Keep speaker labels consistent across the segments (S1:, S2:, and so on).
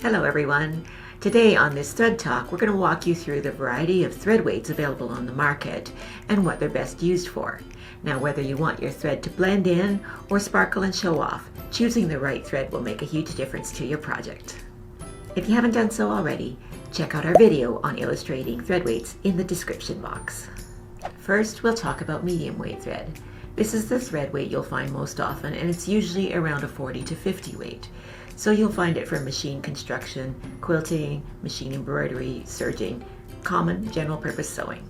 S1: Hello everyone. Today on this thread talk, we're going to walk you through the variety of thread weights available on the market and what they're best used for. Now, whether you want your thread to blend in or sparkle and show off, choosing the right thread will make a huge difference to your project. If you haven't done so already, check out our video on illustrating thread weights in the description box. First, we'll talk about medium weight thread. This is the thread weight you'll find most often, and it's usually around a 40 to 50 weight. So you'll find it for machine construction, quilting, machine embroidery, serging, common general purpose sewing.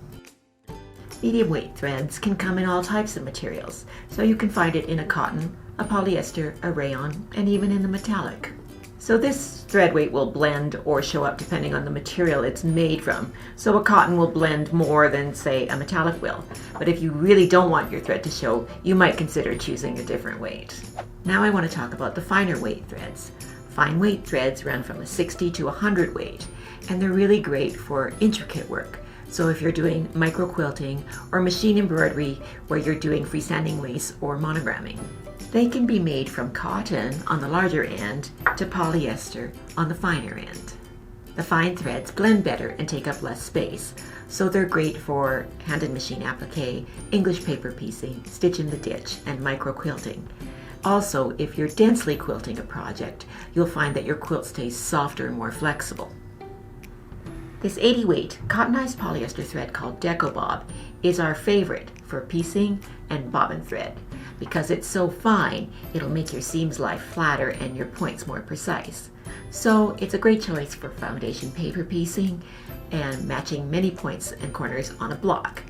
S1: Medium weight threads can come in all types of materials, so you can find it in a cotton, a polyester, a rayon, and even in the metallic. So this thread weight will blend or show up depending on the material it's made from. So a cotton will blend more than, say, a metallic will. But if you really don't want your thread to show, you might consider choosing a different weight. Now I want to talk about the finer weight threads. Fine weight threads run from a 60 to 100 weight, and they're really great for intricate work. So if you're doing micro quilting or machine embroidery where you're doing freestanding lace or monogramming. They can be made from cotton on the larger end to polyester on the finer end. The fine threads blend better and take up less space, so they're great for hand and machine applique, English paper piecing, stitch in the ditch, and micro quilting. Also, if you're densely quilting a project, you'll find that your quilt stays softer and more flexible. This 80 weight cottonized polyester thread called Deco Bob is our favorite for piecing and bobbin thread. Because it's so fine, it'll make your seams lie flatter and your points more precise. So it's a great choice for foundation paper piecing and matching many points and corners on a block.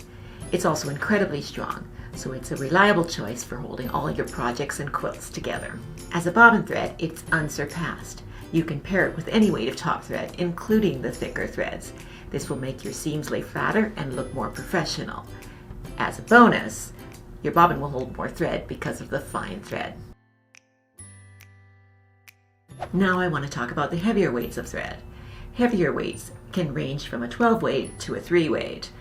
S1: It's also incredibly strong, so it's a reliable choice for holding all your projects and quilts together. As a bobbin thread, it's unsurpassed. You can pair it with any weight of top thread, including the thicker threads. This will make your seams lay flatter and look more professional. As a bonus, your bobbin will hold more thread because of the fine thread. Now I want to talk about the heavier weights of thread. Heavier weights can range from a 12 weight to a 3 weight.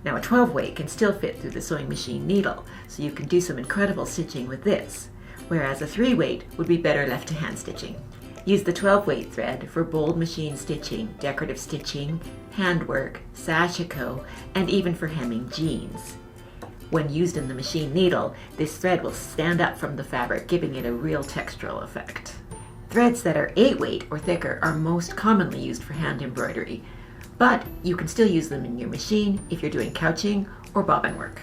S1: Now a 12 weight can still fit through the sewing machine needle, so you can do some incredible stitching with this, whereas a 3 weight would be better left to hand stitching. Use the 12 weight thread for bold machine stitching, decorative stitching, handwork, sashiko, and even for hemming jeans. When used in the machine needle, this thread will stand up from the fabric, giving it a real textural effect. Threads that are 8 weight or thicker are most commonly used for hand embroidery, but you can still use them in your machine if you're doing couching or bobbin work.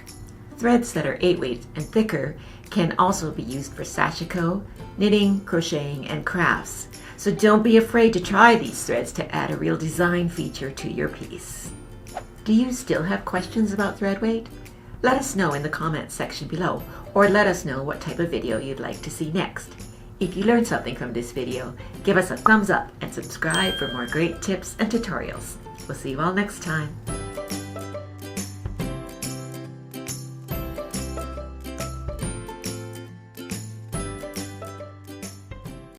S1: Threads that are 8 weight and thicker can also be used for sashiko, knitting, crocheting, and crafts. So don't be afraid to try these threads to add a real design feature to your piece. Do you still have questions about thread weight? Let us know in the comments section below, or let us know what type of video you'd like to see next. If you learned something from this video, give us a thumbs up and subscribe for more great tips and tutorials. We'll see you all next time.